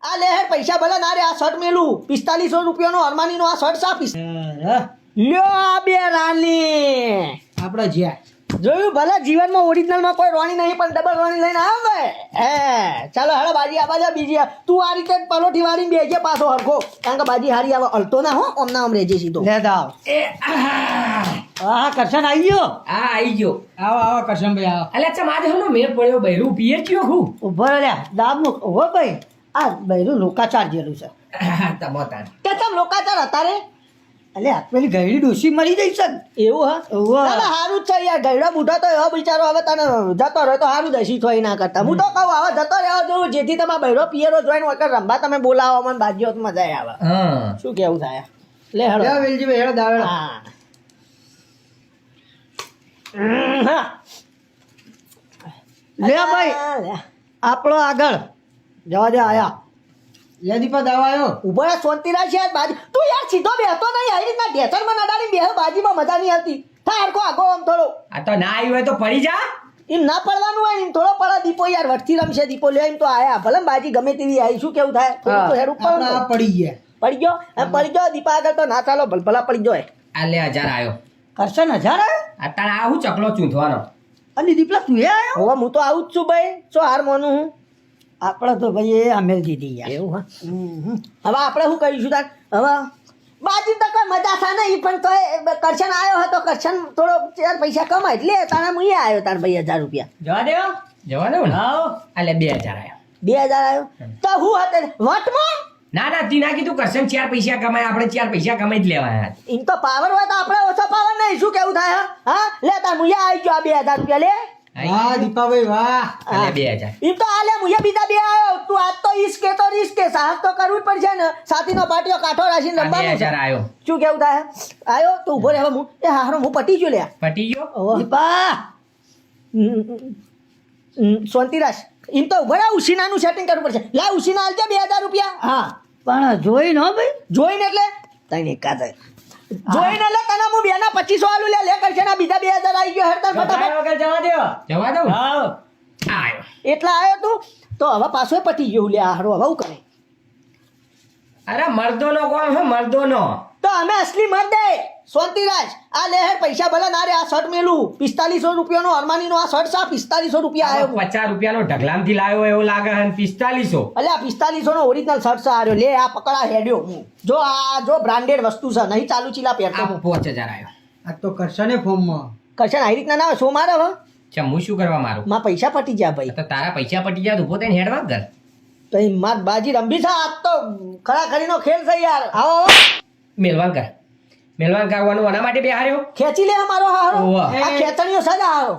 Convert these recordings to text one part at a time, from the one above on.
આ લે હેડ પૈસા ભલે ના રે આ શર્ટ મેલું 4500 રૂપિયાનો અરમાનીનો આ શર્ટ સાપીશ લ્યો આ બે રાની આપડે જ્યાં જોયું ભલે જીવનમાં ઓરિજિનલમાં કોઈ રોણી નહીં પણ ડબલ રોણી લઈને આવ ને હે ચાલો હેડો બાજી આવા જા બીજી તું આ રીતે પલોઠી વાળીને બેજે પાછો હરખો કારણ કે બાજી હારી આવે અલતો ના હો ઓમના આમ રેજે સીધો લે દાવ હા કરશન આવી ગયો હા આવી ગયો. આવો આવો કરશનભાઈ આવો અલ્યા ચમ આજે હમણાં મેળ પડ્યો બૈરું પિયર કયો હું ઉભો રહ્યા દાબનું હો ભાઈ આ બૈરું લોકાચાર જેલું છે તમો તાર કે તમ લોકાચાર હતા રે અલે આ પેલી ગયડી ડોસી મરી જઈ છે એવું હા ના હારું જ છે યાર ગયડો બુઢો તો એવો બિચારો હવે તને જતો રહ્યો તો હારું દસી થોઈ ના કરતા હું તો કહું હવે જતો રહ્યો જો જેથી તમારા બૈરો પિયરો જોઈને વખત રંબા તમે બોલાવો મને બાજીઓ તો મજા આવે હા શું કેવું થાય લે હેડો લે વેલજીભાઈ હેડો દાવેડો હા હા લે ભાઈ આપણો આગળ જવા દે આયા લે દીપા દાવ આવ્યો ઉભો યાર શાંતિ રાખ યાર બાજી તું યાર સીધો બેહતો નહીં આવી રીતના ઢેસરમાં નડાડી બેહ બાજીમાં મજા નહીં આવતી થાય હરખો આગો આમ થોડો આ તો ના આવ્યું હોય તો પડી જા. એમ ના પડવાનું હોય એમ થોડો પડે દીપો યાર વટથી રમશે દીપો લે એમ તો આયા ભલે બાજી ગમે તેવી આવી શું કેવું થાય થોડું તો હેડ ઉપર આપણા આ પડી ગયા પડી ગયો એમ પડી ગયો દીપા આગળ તો ના ચાલો ભલભલા પડી ગયો આ લે 1000 આવ્યો. કરશન 1000 આવ્યો અત્યારે આ હું ચકલો ચૂંથવાનો. અને દીપલા તું આવ્યો હવે હું તો આવું જ છું ભાઈ શું હાર માનું હું આપણે તો ભાઈ એ અમેલ દીધી યાર એવું હા હવે આપણે શું કરીશું તાર હવે બાજી તો કોઈ મજા થા નહીં પણ તો કરશન આવ્યો હતો કરશન થોડો ચાર પૈસા કમાય એટલે તારા મુએ આવ્યો તાર ભાઈ 1000 રૂપિયા જવા દો ને આ લે 2000 આવ્યો. 2000 આવ્યો તો હું hatte વટમાં ના ના તી ના કીધું કરશન 4 પૈસા કમાય આપણે 4 પૈસા કમાઈ જ લેવાના. એમ તો પાવર હોય તો આપણે ઓછો પાવર નહીં શું કેવું થાય હા લે તાર મુએ આવી ગયો આ 2000 રૂપિયા લે વાહ દીપાભાઈ વાહ આ લે 2000. એમ તો આલે મુએ બીજા બે આવ્યો તું આજ તો ઈસકે તો રીસકે સાહસ તો કરવું જ પડશે ને સાથીનો પાટિયો કાઠો રાખીને આ રમવાનું 2000 આવ્યો. શું કેવું થાય આવ્યો તો ઉભો રહે હવે હું એ હારો હું પટી ગયો લે પટી ગયો. દીપા શાંતિરાજ એમ તો ઉભો રહે ઉસીનાનું સેટિંગ કરવું પડશે લા ઉસીના આલજે 2000 રૂપિયા હા પણ જોઈને હો ભાઈ જોઈને એટલે તને એકા થાય જોઈને એટલે તને હું 2 ના 2500 આલું લે કરશે ના બીજા 2000 આવી ગયો હેડતા ફટાફટ જવા દો. આ આવ્યો. એટલા આવ્યો તું તો હવે પાછો પટી ગયો લે હારો હવે હું કરે અરે મર્દોનો કોમ હે મર્દોનો. તો અમે અસલી મત દે શાંતિરાજ આ લે હેડ પૈસા ભલે ના રે આ શર્ટ મેલું 4500 રૂપિયાનો અરમાનીનો આ શર્ટ સા 4500 રૂપિયા આવ્યો 50 રૂપિયાનો ઢગલામથી લાવ્યો એવું લાગે હે 4500. અલ્યા 4500 નો ઓરિજિનલ શર્ટ સા આર્યો લે આ પકડા હેડ્યો હું જો આ જો બ્રાન્ડેડ વસ્તુ છે નહીં ચાલુ ચીલા પહેરતો આ 5000 આવ્યો. આ તો કરશને ફોર્મમાં કરશન આવી રીતના ના હોય શો મારે હવે ચમ હું શું કરવા મારું? માં પૈસા પટી ગયા ભાઈ તો તારા પૈસા પટી જાય તો ઉભો થઈને હેડવા કર. તો એ માર બાજી રંભી છે આજ તો ખરાખરીનો ખેલ છે યાર આવો મેલવાન કર. મેલવાન કરવાનું આના માટે બેહાર્યો. ખેંચી લે અમારો હારો ઓવા. આ ખેતણીઓ સજા હારો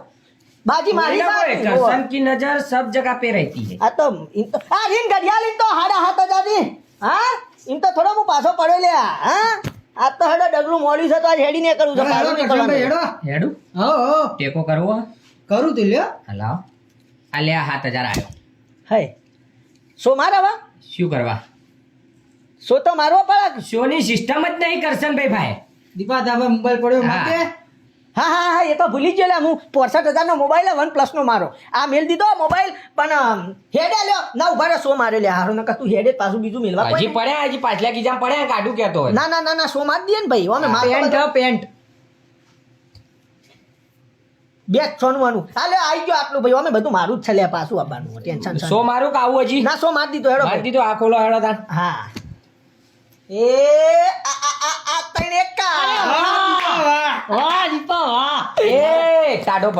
બાજી મારી છે કરશન की नजर सब जगह पे रहती है. આ તો આ રીન ઘડિયાળ ઇન તો 7:30 ની હા ઇન તો થોડો હું પાછો પડ્યો લે હા આ તો હેડો ડગલું મોડ્યું છે તો આજ હેડી ને કરું છું હેડો પાછું નહીં કરશનભાઈ કરવાનું. હેડો હેડું હો હો ટેકો કરવો. કરું તું લ્યો હલાવ. આ લે 7000 આવ્યો. હે સો મારવા શું કરવા? સો તો મારવો પડે શોની સિસ્ટમ જ નહીં કરશનભાઈ ભાઈ. દીપા દાબા મોબાઈલ પડ્યો હા. માથે હા હા હા એ તો ભૂલી જ ગયો લે હું 65,000 નો મોબાઈલ OnePlus નો મારો આ મેલ દીધો મોબાઈલ પણ હેડે લ્યો ના ઉભા રહે સો મારે લે હારો નકા તું હેડે પાછું બીજું મેલવા હજી કોઈ પડ્યા હજી પાછલા ગીજામ પડ્યા કાઢું કેતો હોય. ના ના ના ના સો માર દે ને ભાઈ અમે માર પેન્ટ પેન્ટ બે સોનું વાનું હાલે આવી ગયો આટલું ભાઈ અમે બધું મારું જ છે લે પાછું આવવાનું ટેન્શન સો મારું કાવું હજી ના સો માર દીધો હેડો મારી ભાઈ. દીધો. આ ખોલો હેડો તાન. હા એ આ ત્રણ એકા વાહ દીપા વાહ એ ટાઢો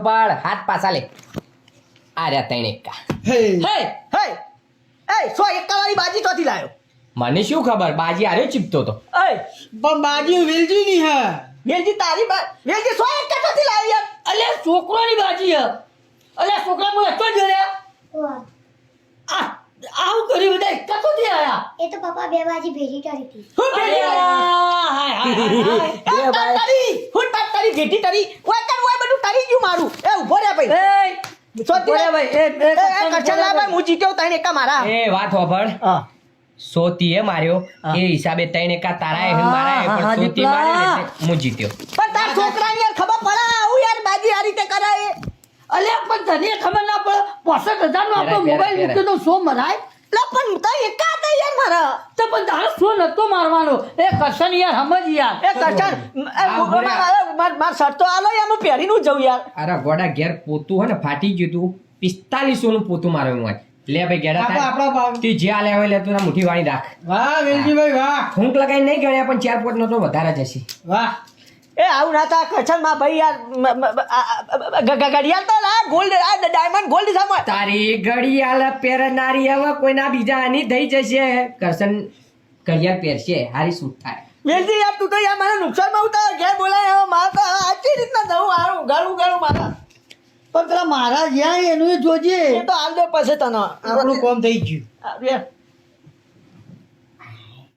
પડ હાથ પાછા લે. આ રહ્યા 3 એક્કા. હે હે હે એ સો એકા વાળી બાજી ચોથી લાયો મને શું ખબર બાજી આરે ચીપતો તો. એ પણ બાજી વેલજી ની હે વેલજી તારી બા વેલજી સો એકા ચોથી લાયો યાર અલે છોકરાની બાજી હે અલે છોકરા મને તો જોયા આ આવું કર્યું બધા એક તો દે આયા એ તો પપ્પા બે બાજી ભેગી કરી હતી હું અરે ભેગી હાય હાય હાય તારી હું તારી ઘેટી તારી ઓય કર ઓય બધું તારી ગયું મારું એ ઉભો રે ભાઈ એ ચોથી બોલે ભાઈ એ કચ્છા લા ભાઈ હું જીત્યો ત્રણ એકા મારા એ વાત હોભળ. હા સોતી એ માર્યો હા. એ હિસાબે 3 એકા તારા એ મારા એ હા, પણ હા, સોતી દીપલા. માર્યો એટલે હું જીત્યો. પણ તાર છોકરાને યાર ખબર પડે આવું યાર બાજી આ રીતે કરાય અલે પણ તને ખબર ના પડે 65,000 નો આપણો પેરા, મોબાઈલ પેરા. મૂક્યો તો સો મરાય લા પણ મારે તો પણ તારે શું નતો મારવાનો એ કરશન યાર સમજ યાર એ કરશન માર શર્ટ તો આલો યાર હું પહેરીને જ જઉં યાર અરે ગોડા ઘેર પોતું હોય ને ફાટી ગયું તું 4500 નું પોતું માર્યું હોય લે ભાઈ ગેડા આપણા તું જ્યાં લેવા લે તું મુઠ્ઠી વાળી રાખ વાહ વેલજીભાઈ વાહ ફૂંક લગાઈ નહીં ગણ્યા પણ 4 પોટ નો તો વધારે જશે વાહ એ આવું ના તા કરશન માં ભાઈ યાર ઘડિયાળ તો લા ગોલ્ડ આ ડાયમંડ ગોલ્ડ સામે તારી ઘડિયાળ પહેરનારી હવે કોઈના બીજા આની થઈ જશે કરશન ઘડિયાળ પહેરશે હારી શું થાય વેલજી યાર તું તો યાર મને નુકસાનમાં ઉતાર ઘેર બોલાય હવે મારે તો આટલી રીતના જવું હારું ગાળું મારા પણ પેલા મારા જ્યાં એનું એ જોજે એ તો હાલ દો પછી તને આપણું કામ થઈ ગયું યાર